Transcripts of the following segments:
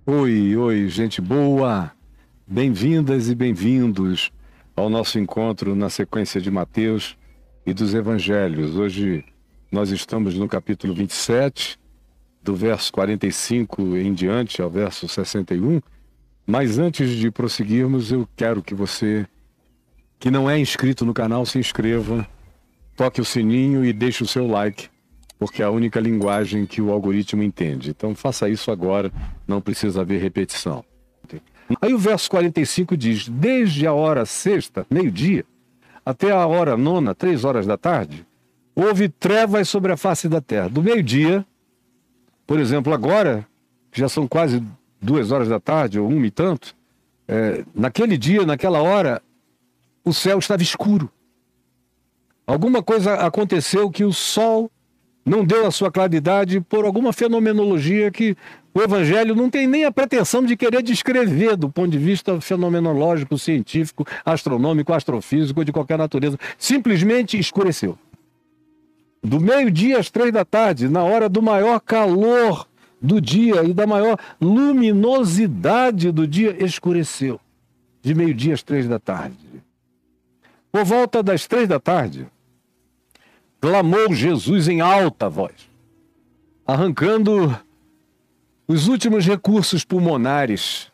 Oi, oi, gente boa! Bem-vindas e bem-vindos ao nosso encontro na sequência de Mateus e dos Evangelhos. Hoje nós estamos no capítulo 27, do verso 45 em diante ao verso 61. Mas antes de prosseguirmos, eu quero que você, que não é inscrito no canal, se inscreva, toque o sininho e deixe o seu like, porque é a única linguagem que o algoritmo entende. Então faça isso agora, não precisa haver repetição. Aí o verso 45 diz: desde a hora sexta, meio-dia, até a hora nona, 3 horas da tarde, houve trevas sobre a face da terra. Do meio-dia, por exemplo, agora, que já são quase 2 horas da tarde, ou 1 e tanto, naquele dia, naquela hora, o céu estava escuro. Alguma coisa aconteceu que o sol não deu a sua claridade por alguma fenomenologia que o Evangelho não tem nem a pretensão de querer descrever do ponto de vista fenomenológico, científico, astronômico, astrofísico, de qualquer natureza. Simplesmente escureceu. Do meio-dia às 3 da tarde, na hora do maior calor do dia e da maior luminosidade do dia, escureceu. De meio-dia às 3 da tarde. Por volta das 3 da tarde, clamou Jesus em alta voz, arrancando os últimos recursos pulmonares.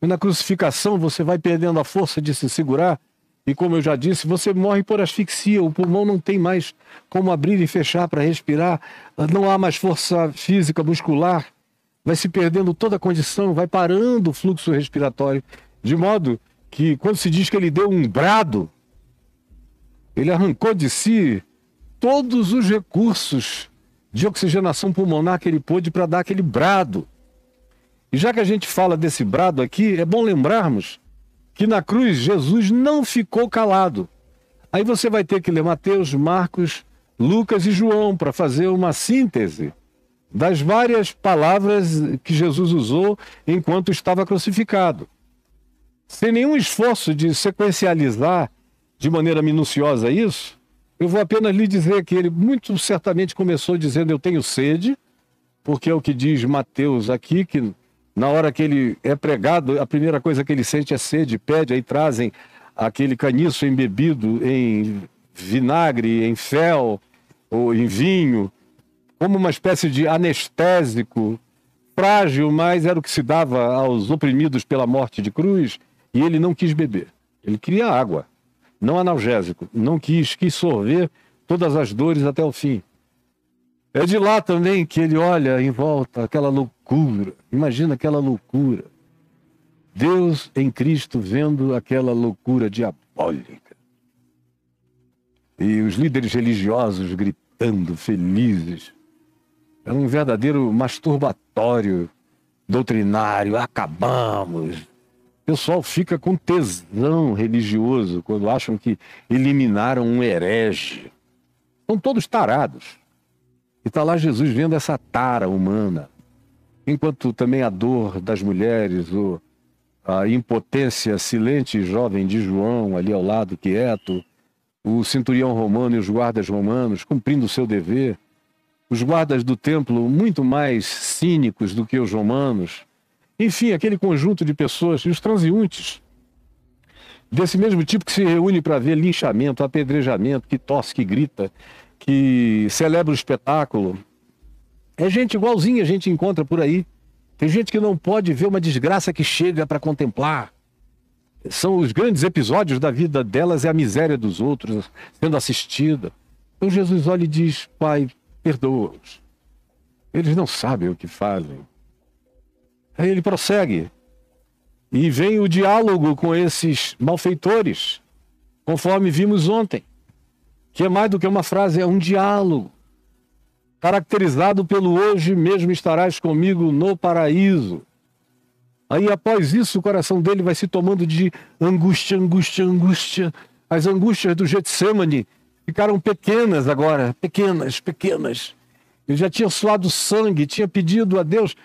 E na crucificação você vai perdendo a força de se segurar e, como eu já disse, você morre por asfixia. O pulmão não tem mais como abrir e fechar para respirar, não há mais força física, muscular, vai se perdendo toda a condição, vai parando o fluxo respiratório, de modo que, quando se diz que ele deu um brado, ele arrancou de si todos os recursos de oxigenação pulmonar que ele pôde para dar aquele brado. E já que a gente fala desse brado aqui, é bom lembrarmos que na cruz Jesus não ficou calado. Aí você vai ter que ler Mateus, Marcos, Lucas e João para fazer uma síntese das várias palavras que Jesus usou enquanto estava crucificado. Sem nenhum esforço de sequencializar de maneira minuciosa isso, eu vou apenas lhe dizer que ele muito certamente começou dizendo: eu tenho sede, porque é o que diz Mateus aqui, que na hora que ele é pregado, a primeira coisa que ele sente é sede, pede, aí trazem aquele caniço embebido em vinagre, em fel ou em vinho, como uma espécie de anestésico, frágil, mas era o que se dava aos oprimidos pela morte de cruz, e ele não quis beber, ele queria água. Não analgésico, não quis sorver todas as dores até o fim. É de lá também que ele olha em volta, aquela loucura, imagina aquela loucura. Deus em Cristo vendo aquela loucura diabólica. E os líderes religiosos gritando, felizes. Era um verdadeiro masturbatório doutrinário, acabamos. O pessoal fica com tesão religioso quando acham que eliminaram um herege. São todos tarados. E está lá Jesus vendo essa tara humana. Enquanto também a dor das mulheres, a impotência silente e jovem de João ali ao lado, quieto, o centurião romano e os guardas romanos cumprindo o seu dever, os guardas do templo muito mais cínicos do que os romanos. Enfim, aquele conjunto de pessoas, e os transeuntes, desse mesmo tipo que se reúne para ver linchamento, apedrejamento, que tosse, que grita, que celebra o espetáculo. É gente igualzinha a gente encontra por aí. Tem gente que não pode ver uma desgraça que chega para contemplar. São os grandes episódios da vida delas, é a miséria dos outros sendo assistida. Então Jesus olha e diz: Pai, perdoa-os. Eles não sabem o que fazem. Aí ele prossegue, e vem o diálogo com esses malfeitores, conforme vimos ontem, que é mais do que uma frase, é um diálogo, caracterizado pelo hoje mesmo estarás comigo no paraíso. Aí após isso o coração dele vai se tomando de angústia, angústia, angústia. As angústias do Getsêmani ficaram pequenas agora, pequenas, pequenas. Ele já tinha suado sangue, tinha pedido a Deus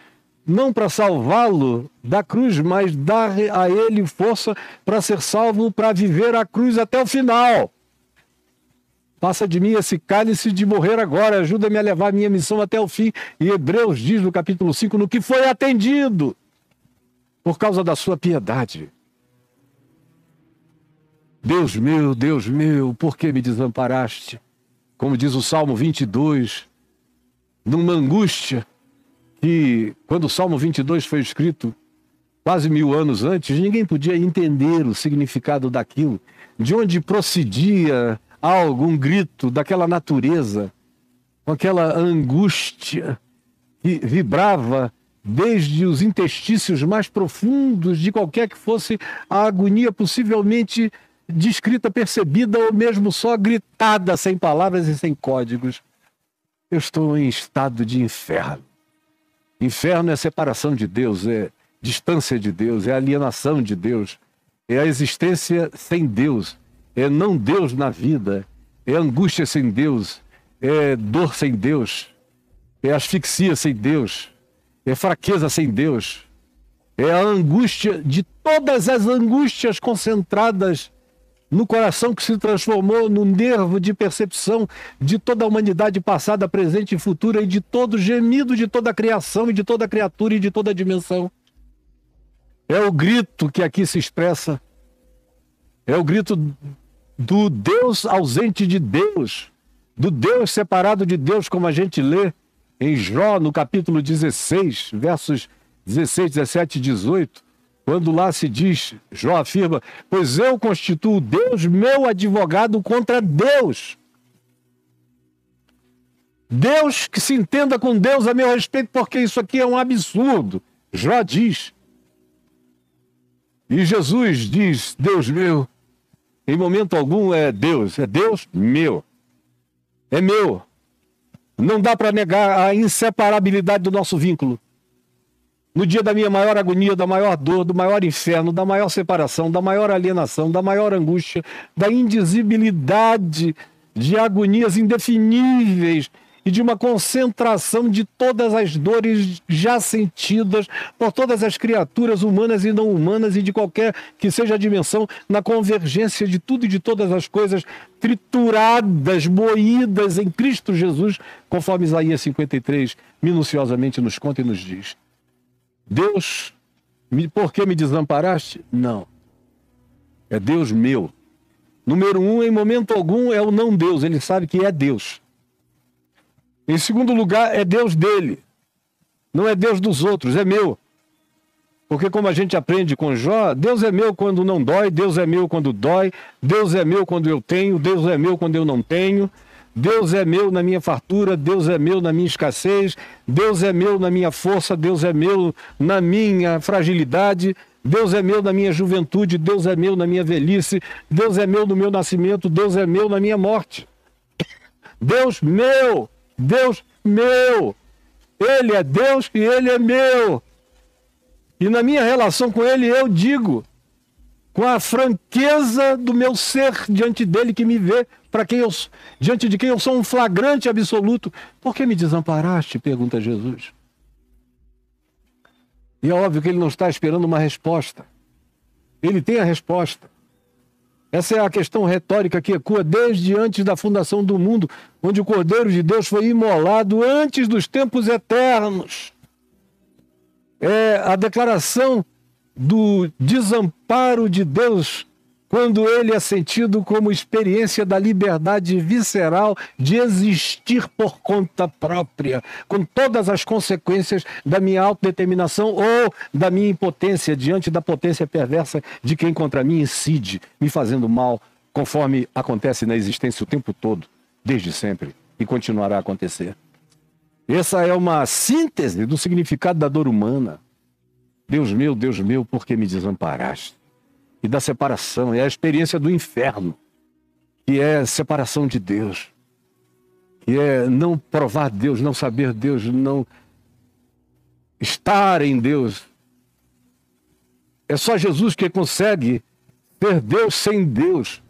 não para salvá-lo da cruz, mas dar a ele força para ser salvo, para viver a cruz até o final. Passa de mim esse cálice de morrer agora, ajuda-me a levar a minha missão até o fim. E Hebreus diz no capítulo 5, no que foi atendido. por causa da sua piedade. Deus meu, por que me desamparaste? Como diz o Salmo 22, numa angústia que, quando o Salmo 22 foi escrito, quase 1000 anos antes, ninguém podia entender o significado daquilo, de onde procedia algo, um grito daquela natureza, com aquela angústia que vibrava desde os interstícios mais profundos de qualquer que fosse a agonia possivelmente descrita, percebida ou mesmo só gritada, sem palavras e sem códigos. Eu estou em estado de inferno. Inferno é separação de Deus, é distância de Deus, é alienação de Deus, é a existência sem Deus, é não Deus na vida, é angústia sem Deus, é dor sem Deus, é asfixia sem Deus, é fraqueza sem Deus, é a angústia de todas as angústias concentradas no coração que se transformou no nervo de percepção de toda a humanidade passada, presente e futura, e de todo gemido de toda a criação e de toda a criatura e de toda a dimensão. É o grito que aqui se expressa, é o grito do Deus ausente de Deus, do Deus separado de Deus, como a gente lê em Jó, no capítulo 16, versos 16, 17 e 18, quando lá se diz, Jó afirma, pois eu constituo Deus meu advogado contra Deus. Deus que se entenda com Deus a meu respeito, porque isso aqui é um absurdo. Jó diz. E Jesus diz, Deus meu, em momento algum é Deus meu. É meu. Não dá para negar a inseparabilidade do nosso vínculo. No dia da minha maior agonia, da maior dor, do maior inferno, da maior separação, da maior alienação, da maior angústia, da indizibilidade, de agonias indefiníveis e de uma concentração de todas as dores já sentidas por todas as criaturas humanas e não humanas e de qualquer que seja a dimensão, na convergência de tudo e de todas as coisas trituradas, moídas em Cristo Jesus, conforme Isaías 53 minuciosamente nos conta e nos diz. Deus, por que me desamparaste? Não. É Deus meu. Número 1, em momento algum, é o não Deus. Ele sabe que é Deus. Em segundo lugar, é Deus dele. Não é Deus dos outros, é meu. Porque como a gente aprende com Jó, Deus é meu quando não dói, Deus é meu quando dói, Deus é meu quando eu tenho, Deus é meu quando eu não tenho. Deus é meu na minha fartura, Deus é meu na minha escassez, Deus é meu na minha força, Deus é meu na minha fragilidade, Deus é meu na minha juventude, Deus é meu na minha velhice, Deus é meu no meu nascimento, Deus é meu na minha morte. Deus meu, Deus meu. Ele é Deus e Ele é meu. E na minha relação com Ele eu digo, com a franqueza do meu ser diante dele que me vê, diante de quem eu sou um flagrante absoluto. Por que me desamparaste? Pergunta Jesus. E é óbvio que ele não está esperando uma resposta. Ele tem a resposta. Essa é a questão retórica que ecoa desde antes da fundação do mundo, onde o Cordeiro de Deus foi imolado antes dos tempos eternos. É a declaração do desamparo de Deus quando ele é sentido como experiência da liberdade visceral de existir por conta própria, com todas as consequências da minha autodeterminação ou da minha impotência diante da potência perversa de quem contra mim incide, me fazendo mal, conforme acontece na existência o tempo todo, desde sempre, e continuará a acontecer. Essa é uma síntese do significado da dor humana. Deus meu, por que me desamparaste? E da separação, é a experiência do inferno, que é separação de Deus, que é não provar Deus, não saber Deus, não estar em Deus. É só Jesus que consegue ser Deus sem Deus,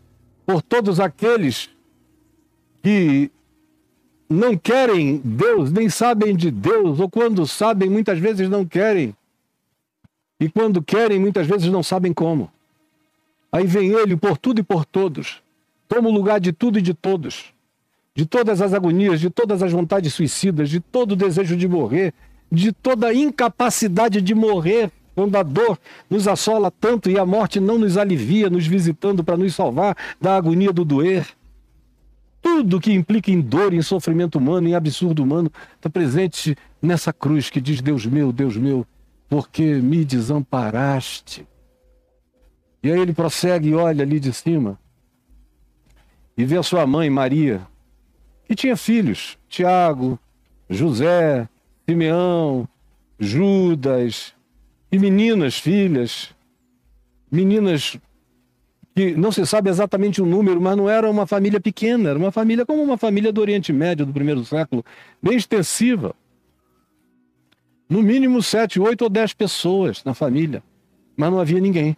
por todos aqueles que não querem Deus, nem sabem de Deus, ou quando sabem, muitas vezes não querem, e quando querem, muitas vezes não sabem como. Aí vem ele por tudo e por todos, toma o lugar de tudo e de todos, de todas as agonias, de todas as vontades suicidas, de todo o desejo de morrer, de toda a incapacidade de morrer quando a dor nos assola tanto e a morte não nos alivia, nos visitando para nos salvar da agonia do doer. Tudo que implica em dor, em sofrimento humano, em absurdo humano, está presente nessa cruz que diz: Deus meu, por que me desamparaste? E aí ele prossegue e olha ali de cima e vê a sua mãe, Maria, que tinha filhos, Tiago, José, Simeão, Judas, e meninas, filhas, meninas que não se sabe exatamente o número, mas não era uma família pequena, era uma família como uma família do Oriente Médio do primeiro século, bem extensiva. No mínimo 7, 8 ou 10 pessoas na família, mas não havia ninguém.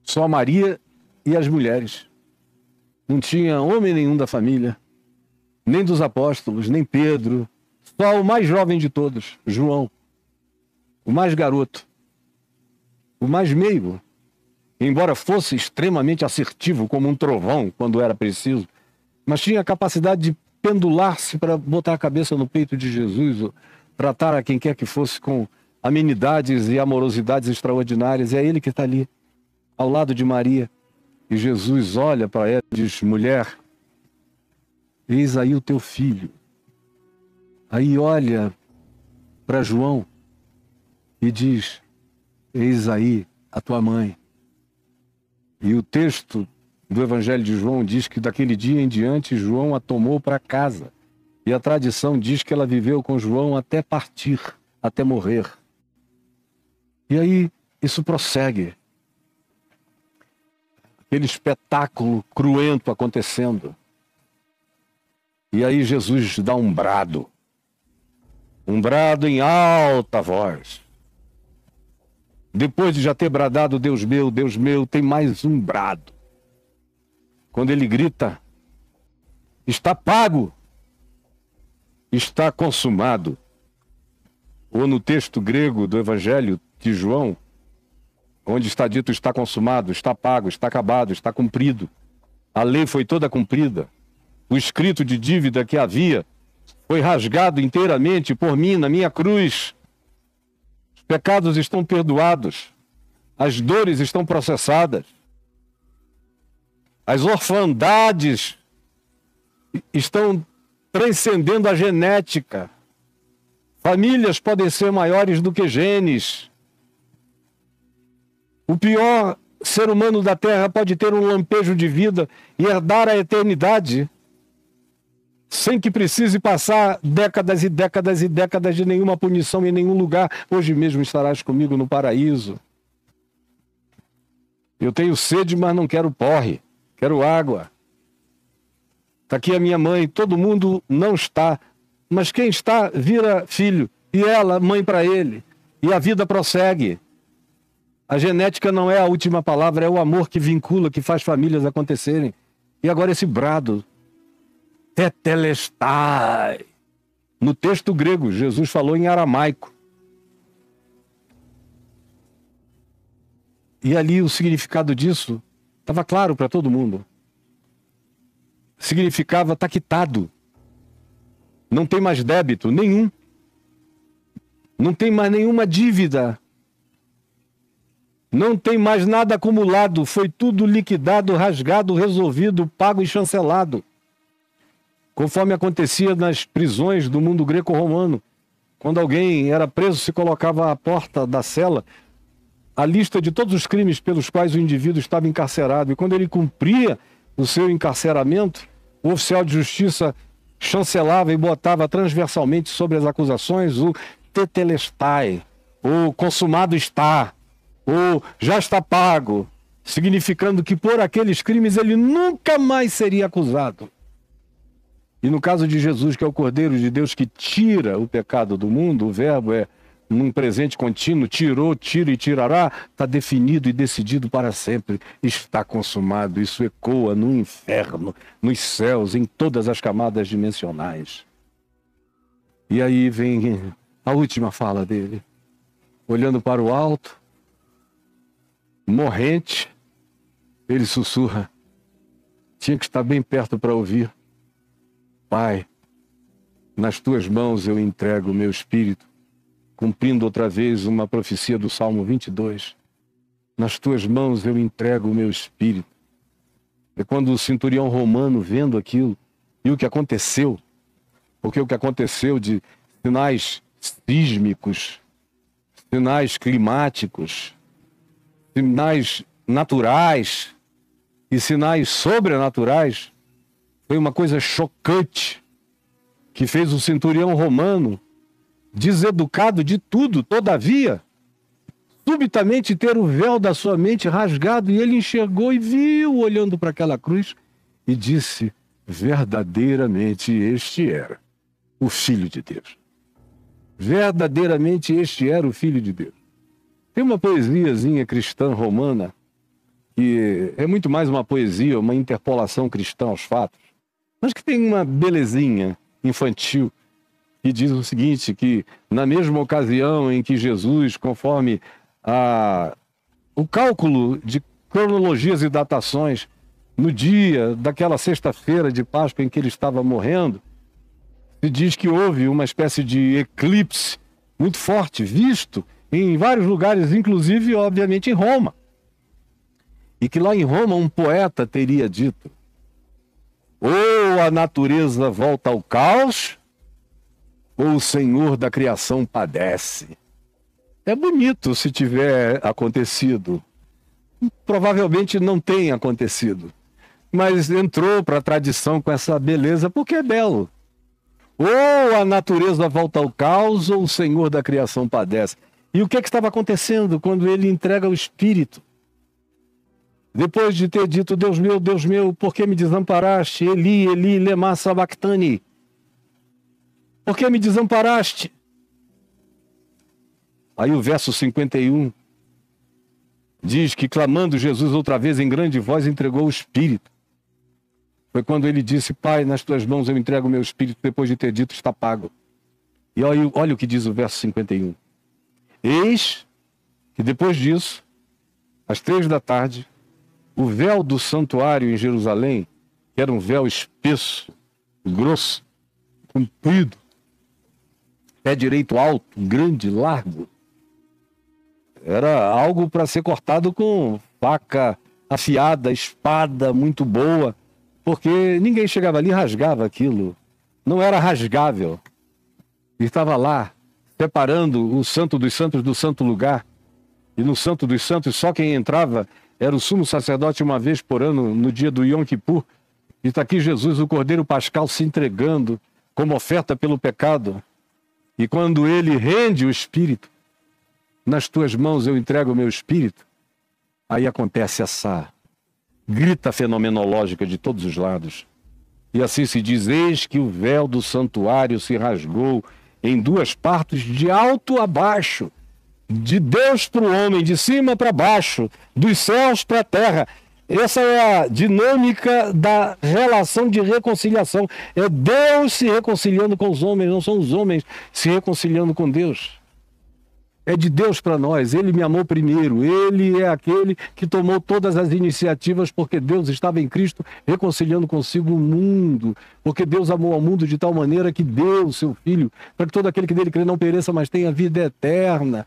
Só Maria e as mulheres. Não tinha homem nenhum da família, nem dos apóstolos, nem Pedro, só o mais jovem de todos, João, o mais garoto, o mais meigo, embora fosse extremamente assertivo como um trovão quando era preciso, mas tinha a capacidade de pendular-se para botar a cabeça no peito de Jesus, ou tratar a quem quer que fosse com amenidades e amorosidades extraordinárias. É ele que está ali, ao lado de Maria. E Jesus olha para ela e diz: mulher, eis aí o teu filho. Aí olha para João e diz: eis aí a tua mãe. E o texto do Evangelho de João diz que daquele dia em diante João a tomou para casa. E a tradição diz que ela viveu com João até partir, até morrer. E aí isso prossegue. Aquele espetáculo cruento acontecendo. E aí Jesus dá um brado em alta voz. Depois de já ter bradado: Deus meu, tem mais um brado. Quando ele grita: está pago, está consumado. Ou no texto grego do Evangelho de João, onde está dito: está consumado, está pago, está acabado, está cumprido. A lei foi toda cumprida. O escrito de dívida que havia foi rasgado inteiramente por mim na minha cruz. Os pecados estão perdoados. As dores estão processadas. As orfandades estão transcendendo a genética. Famílias podem ser maiores do que genes. O pior ser humano da Terra pode ter um lampejo de vida e herdar a eternidade sem que precise passar décadas e décadas e décadas de nenhuma punição em nenhum lugar. Hoje mesmo estarás comigo no paraíso. Eu tenho sede, mas não quero porre, quero água. Está aqui a minha mãe, todo mundo não está, mas quem está vira filho, e ela mãe para ele, e a vida prossegue. A genética não é a última palavra, é o amor que vincula, que faz famílias acontecerem. E agora esse brado, tetelestai. No texto grego, Jesus falou em aramaico. E ali o significado disso estava claro para todo mundo. Significava: está quitado. Não tem mais débito nenhum. Não tem mais nenhuma dívida. Não tem mais nada acumulado. Foi tudo liquidado, rasgado, resolvido, pago e chancelado. Conforme acontecia nas prisões do mundo greco-romano. Quando alguém era preso, se colocava à porta da cela a lista de todos os crimes pelos quais o indivíduo estava encarcerado. E quando ele cumpria o seu encarceramento, o oficial de justiça chancelava e botava transversalmente sobre as acusações o tetelestai, ou consumado está, ou já está pago, significando que por aqueles crimes ele nunca mais seria acusado. E no caso de Jesus, que é o Cordeiro de Deus que tira o pecado do mundo, o verbo é num presente contínuo: tirou, tira e tirará, está definido e decidido para sempre. Está consumado. Isso ecoa no inferno, nos céus, em todas as camadas dimensionais. E aí vem a última fala dele. Olhando para o alto, morrente, ele sussurra. Tinha que estar bem perto para ouvir: Pai, nas tuas mãos eu entrego o meu espírito. cumprindo outra vez uma profecia do Salmo 22. Nas tuas mãos eu entrego o meu espírito. É quando o centurião romano, vendo aquilo, e o que aconteceu, porque o que aconteceu de sinais sísmicos, sinais climáticos, sinais naturais e sinais sobrenaturais, foi uma coisa chocante que fez o centurião romano, deseducado de tudo, todavia, subitamente ter o véu da sua mente rasgado, e ele enxergou e viu, olhando para aquela cruz, e disse: verdadeiramente este era o Filho de Deus. Verdadeiramente este era o Filho de Deus. Tem uma poesiazinha cristã romana, que é muito mais uma poesia, uma interpolação cristã aos fatos, mas que tem uma belezinha infantil, que diz o seguinte, que na mesma ocasião em que Jesus, conforme o cálculo de cronologias e datações, no dia daquela sexta-feira de Páscoa em que ele estava morrendo, se diz que houve uma espécie de eclipse muito forte, visto em vários lugares, inclusive, obviamente, em Roma. E que lá em Roma um poeta teria dito: ou a natureza volta ao caos, ou o Senhor da criação padece. É bonito se tiver acontecido. Provavelmente não tem acontecido, mas entrou para a tradição com essa beleza porque é belo. Ou a natureza volta ao caos, ou o Senhor da criação padece. E o que estava acontecendo quando ele entrega o Espírito? Depois de ter dito: Deus meu, por que me desamparaste? Eli, Eli, lema sabachthani. Por que me desamparaste? Aí o verso 51 diz que, clamando Jesus outra vez em grande voz, entregou o Espírito. Foi quando ele disse: Pai, nas tuas mãos eu entrego o meu Espírito, depois de ter dito: está pago. E olha o que diz o verso 51. Eis que depois disso, às 3 da tarde, o véu do santuário em Jerusalém, que era um véu espesso, grosso, comprido, pé direito alto, grande, largo, era algo para ser cortado com faca afiada, espada muito boa, porque ninguém chegava ali e rasgava aquilo. Não era rasgável. E estava lá, separando o Santo dos Santos do Santo Lugar. E no Santo dos Santos, só quem entrava era o sumo sacerdote uma vez por ano, no dia do Yom Kippur. E está aqui Jesus, o Cordeiro Pascal, se entregando como oferta pelo pecado. E quando ele rende o Espírito, nas tuas mãos eu entrego o meu Espírito, aí acontece essa grita fenomenológica de todos os lados. E assim se diz: eis que o véu do santuário se rasgou em 2 partes, de alto a baixo, de Deus para o homem, de cima para baixo, dos céus para a terra. Essa é a dinâmica da relação de reconciliação. É Deus se reconciliando com os homens, não são os homens se reconciliando com Deus. É de Deus para nós. Ele me amou primeiro. Ele é aquele que tomou todas as iniciativas, porque Deus estava em Cristo reconciliando consigo o mundo. Porque Deus amou ao mundo de tal maneira que deu o seu Filho, para que todo aquele que dele crê não pereça, mas tenha vida eterna.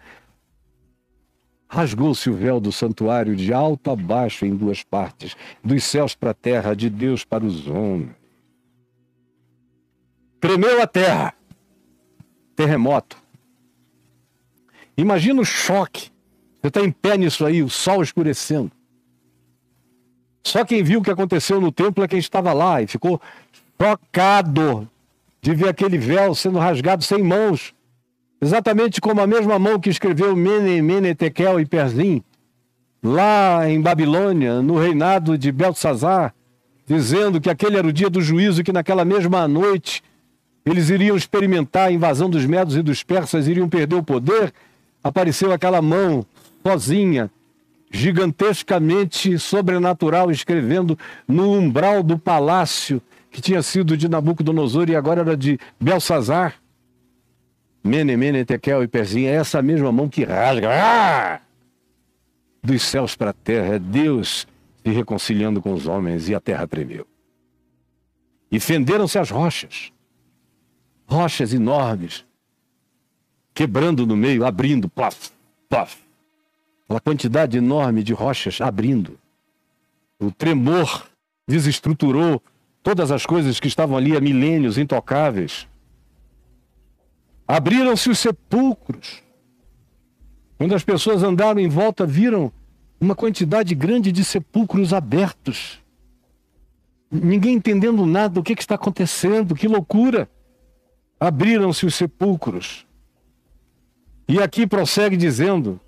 Rasgou-se o véu do santuário de alto a baixo em 2 partes, dos céus para a terra, de Deus para os homens. Tremeu a terra. Terremoto. Imagina o choque. Você está em pé nisso aí, o sol escurecendo. Só quem viu o que aconteceu no templo é quem estava lá e ficou chocado de ver aquele véu sendo rasgado sem mãos. Exatamente como a mesma mão que escreveu Mene, Mene, Tekel e Perzim, lá em Babilônia, no reinado de Beltesazar, dizendo que aquele era o dia do juízo, que naquela mesma noite eles iriam experimentar a invasão dos medos e dos persas, iriam perder o poder. Apareceu aquela mão sozinha, gigantescamente sobrenatural, escrevendo no umbral do palácio que tinha sido de Nabucodonosor e agora era de Beltesazar. Mene, Mene, Tekel e Perzim, é essa mesma mão que rasga dos céus para a terra. É Deus se reconciliando com os homens, e a terra tremeu. E fenderam-se as rochas, rochas enormes, quebrando no meio, abrindo, plaf, plaf. Uma quantidade enorme de rochas abrindo. O tremor desestruturou todas as coisas que estavam ali há milênios, intocáveis. Abriram-se os sepulcros. Quando as pessoas andaram em volta, viram uma quantidade grande de sepulcros abertos. Ninguém entendendo nada do que está acontecendo, que loucura. Abriram-se os sepulcros. E aqui prossegue dizendo: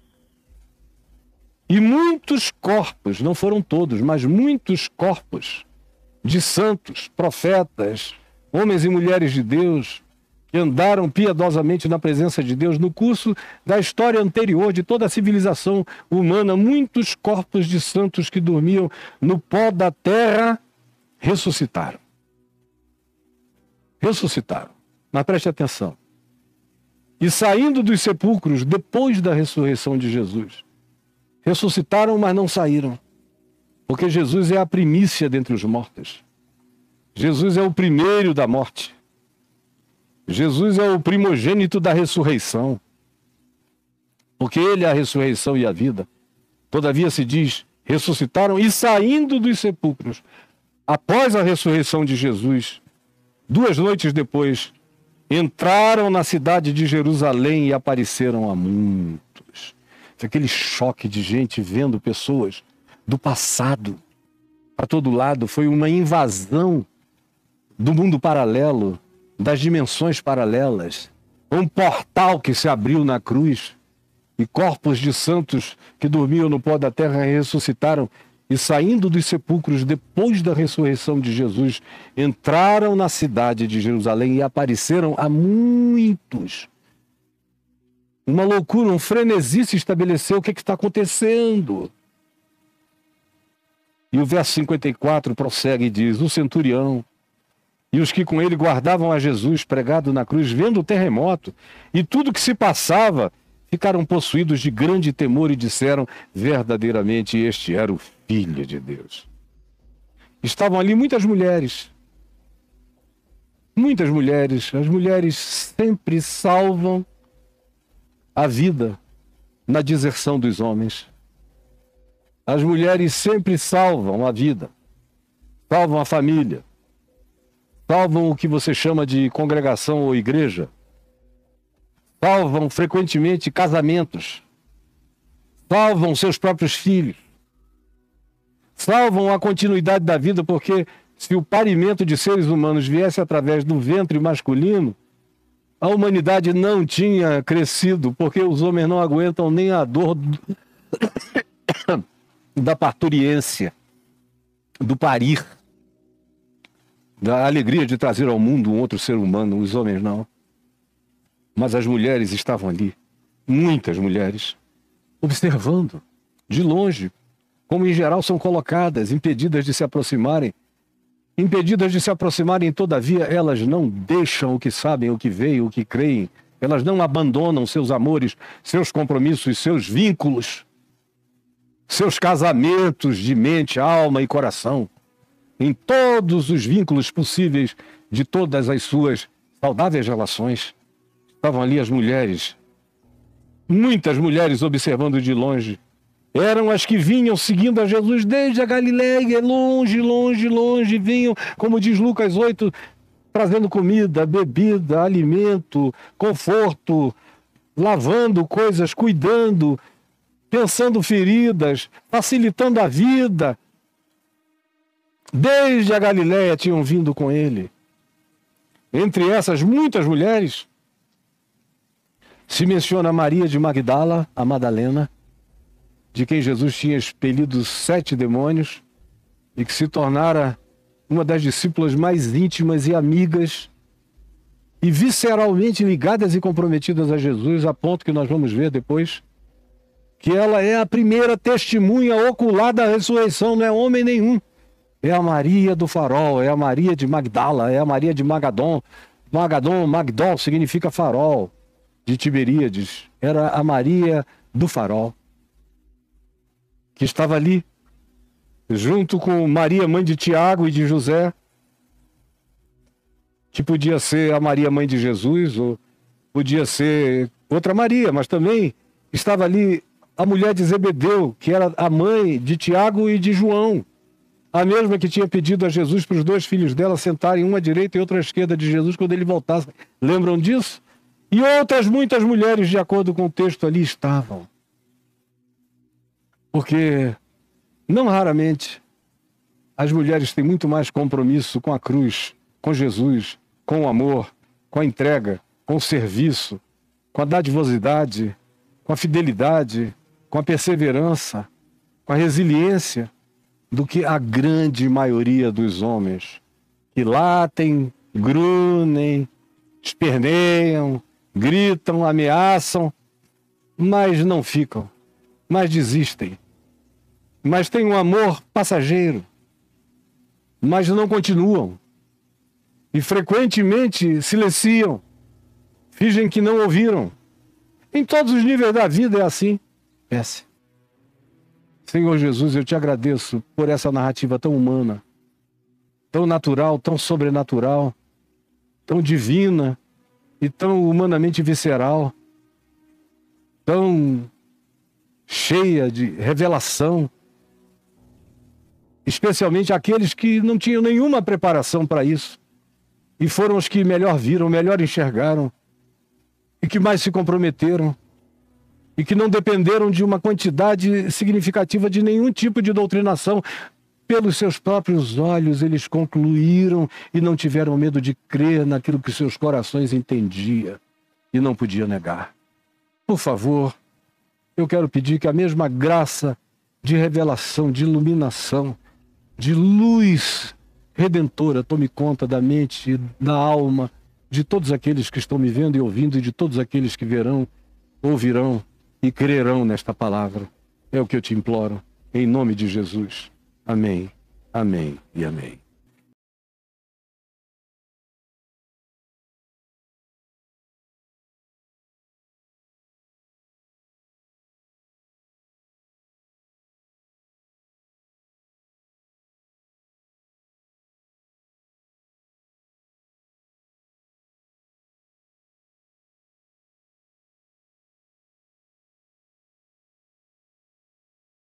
e muitos corpos, não foram todos, mas muitos corpos de santos, profetas, homens e mulheres de Deus, que andaram piedosamente na presença de Deus no curso da história anterior de toda a civilização humana, muitos corpos de santos que dormiam no pó da terra ressuscitaram. Ressuscitaram. Mas preste atenção. E saindo dos sepulcros, depois da ressurreição de Jesus, ressuscitaram, mas não saíram. Porque Jesus é a primícia dentre os mortos. Jesus é o primeiro da morte. Jesus é o primogênito da ressurreição. Porque ele é a ressurreição e a vida. Todavia se diz, ressuscitaram e saindo dos sepulcros. Após a ressurreição de Jesus, 2 noites depois, entraram na cidade de Jerusalém e apareceram a muitos. Aquele choque de gente vendo pessoas do passado para todo lado. Foi uma invasão do mundo paralelo, das dimensões paralelas. Um portal que se abriu na cruz e corpos de santos que dormiam no pó da terra ressuscitaram e, saindo dos sepulcros depois da ressurreição de Jesus, entraram na cidade de Jerusalém e apareceram a muitos. Uma loucura, um frenesi se estabeleceu. O que está acontecendo? E o verso 54 prossegue e diz: o centurião e os que com ele guardavam a Jesus pregado na cruz, vendo o terremoto e tudo que se passava, ficaram possuídos de grande temor e disseram: verdadeiramente este era o Filho de Deus. Estavam ali muitas mulheres. Muitas mulheres. As mulheres sempre salvam a vida na deserção dos homens. As mulheres sempre salvam a vida, salvam a família, salvam o que você chama de congregação ou igreja, salvam frequentemente casamentos, salvam seus próprios filhos, salvam a continuidade da vida, porque se o parimento de seres humanos viesse através do ventre masculino, a humanidade não tinha crescido, porque os homens não aguentam nem a dor da parturiência, do parir, da alegria de trazer ao mundo um outro ser humano. Os homens não. Mas as mulheres estavam ali, muitas mulheres, observando de longe, como em geral são colocadas, impedidas de se aproximarem. Impedidas de se aproximarem, todavia, elas não deixam o que sabem, o que veem, o que creem. Elas não abandonam seus amores, seus compromissos, seus vínculos, seus casamentos de mente, alma e coração. Em todos os vínculos possíveis de todas as suas saudáveis relações. Estavam ali as mulheres, muitas mulheres observando de longe. Eram as que vinham seguindo a Jesus desde a Galileia, longe, longe, longe, vinham, como diz Lucas 8, trazendo comida, bebida, alimento, conforto, lavando coisas, cuidando, pensando feridas, facilitando a vida. Desde a Galileia tinham vindo com ele. Entre essas muitas mulheres, se menciona Maria de Magdala, a Madalena, de quem Jesus tinha expelido 7 demônios e que se tornara uma das discípulas mais íntimas e amigas e visceralmente ligadas e comprometidas a Jesus, a ponto que nós vamos ver depois que ela é a primeira testemunha ocular da ressurreição, não é homem nenhum. É a Maria do farol, é a Maria de Magdala, é a Maria de Magadon. Magdol significa farol, de Tiberíades. Era a Maria do farol, que estava ali, junto com Maria, mãe de Tiago e de José, que podia ser a Maria, mãe de Jesus, ou podia ser outra Maria, mas também estava ali a mulher de Zebedeu, que era a mãe de Tiago e de João, a mesma que tinha pedido a Jesus para os dois filhos dela sentarem uma à direita e outra à esquerda de Jesus quando ele voltasse. Lembram disso? E outras muitas mulheres, de acordo com o texto ali, estavam. Porque, não raramente, as mulheres têm muito mais compromisso com a cruz, com Jesus, com o amor, com a entrega, com o serviço, com a dadivosidade, com a fidelidade, com a perseverança, com a resiliência, do que a grande maioria dos homens, que latem, grunhem, esperneiam, gritam, ameaçam, mas não ficam, mas desistem, mas têm um amor passageiro, mas não continuam, e frequentemente silenciam, fingem que não ouviram. Em todos os níveis da vida é assim. Senhor Jesus, eu te agradeço por essa narrativa tão humana, tão natural, tão sobrenatural, tão divina e tão humanamente visceral, tão cheia de revelação, especialmente aqueles que não tinham nenhuma preparação para isso e foram os que melhor viram, melhor enxergaram e que mais se comprometeram e que não dependeram de uma quantidade significativa de nenhum tipo de doutrinação. Pelos seus próprios olhos eles concluíram e não tiveram medo de crer naquilo que seus corações entendiam e não podiam negar. Por favor, eu quero pedir que a mesma graça de revelação, de iluminação, de luz redentora tome conta da mente e da alma de todos aqueles que estão me vendo e ouvindo e de todos aqueles que verão, ouvirão e crerão nesta palavra. É o que eu te imploro, em nome de Jesus. Amém, amém e amém.